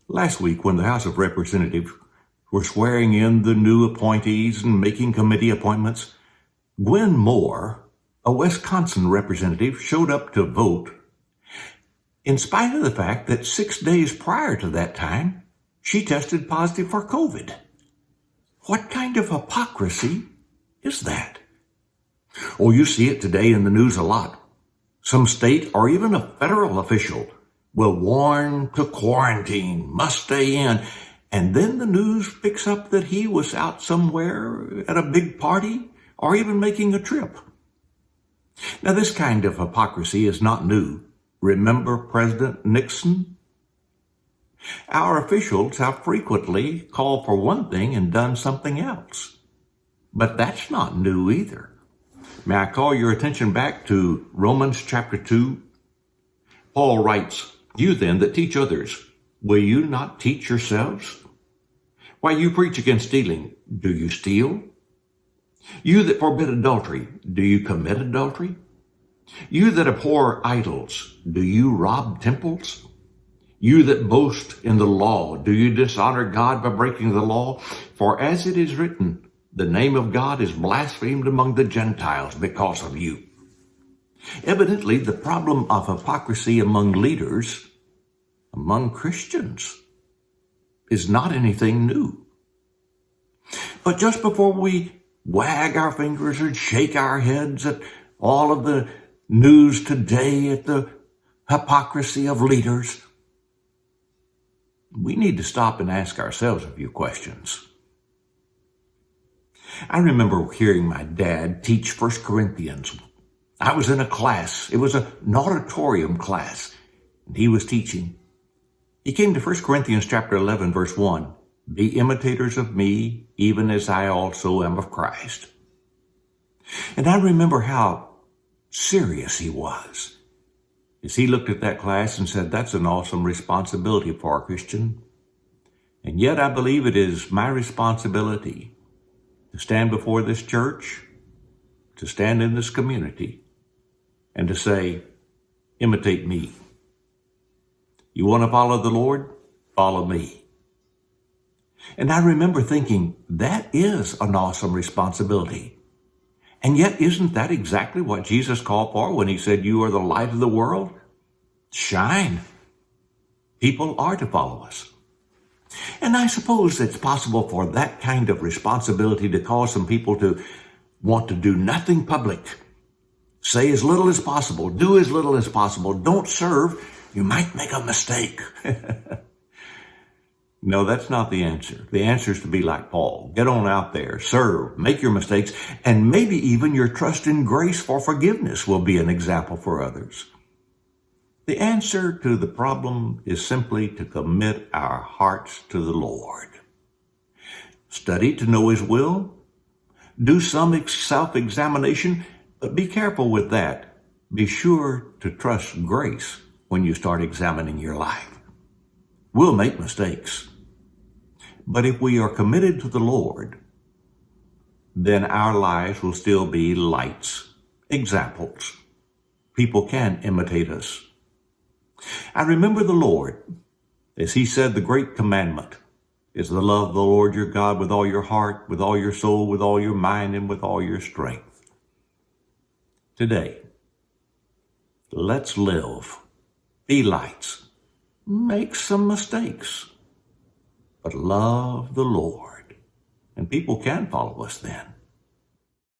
Last week, when the House of Representatives were swearing in the new appointees and making committee appointments, Gwen Moore, a Wisconsin representative, showed up to vote in spite of the fact that 6 days prior to that time, she tested positive for COVID. What kind of hypocrisy is that? Oh, you see it today in the news a lot. Some state or even a federal official will warn to quarantine, must stay in, and then the news picks up that he was out somewhere at a big party or even making a trip. Now, this kind of hypocrisy is not new. Remember President Nixon? Our officials have frequently called for one thing and done something else. But that's not new either. May I call your attention back to Romans chapter 2? Paul writes, "You then that teach others, will you not teach yourselves? Why, you preach against stealing. Do you steal? You that forbid adultery, do you commit adultery? You that abhor idols, do you rob temples? You that boast in the law, do you dishonor God by breaking the law? For as it is written, the name of God is blasphemed among the Gentiles because of you." Evidently, the problem of hypocrisy among leaders, among Christians, is not anything new. But just before we wag our fingers and shake our heads at all of the news today, at the hypocrisy of leaders, we need to stop and ask ourselves a few questions. I remember hearing my dad teach 1 Corinthians. I was in a class. It was an auditorium class, and he was teaching. He came to 1 Corinthians chapter 11, verse 1. "Be imitators of me, even as I also am of Christ." And I remember how serious he was as he looked at that class and said, "That's an awesome responsibility for a Christian. And yet I believe it is my responsibility to stand before this church, to stand in this community, and to say, imitate me. You want to follow the Lord? Follow me." And I remember thinking, that is an awesome responsibility. And yet, isn't that exactly what Jesus called for when he said, "You are the light of the world"? Shine. People are to follow us. And I suppose it's possible for that kind of responsibility to cause some people to want to do nothing public. Say as little as possible. Do as little as possible. Don't serve. You might make a mistake. No, that's not the answer. The answer is to be like Paul. Get on out there, serve, make your mistakes, and maybe even your trust in grace for forgiveness will be an example for others. The answer to the problem is simply to commit our hearts to the Lord. Study to know His will. Do some self-examination, but be careful with that. Be sure to trust grace when you start examining your life. We'll make mistakes. But if we are committed to the Lord, then our lives will still be lights, examples. People can imitate us. I remember the Lord, as He said, the great commandment is to love the Lord your God with all your heart, with all your soul, with all your mind, and with all your strength. Today, let's live, be lights, make some mistakes, but love the Lord, and people can follow us then.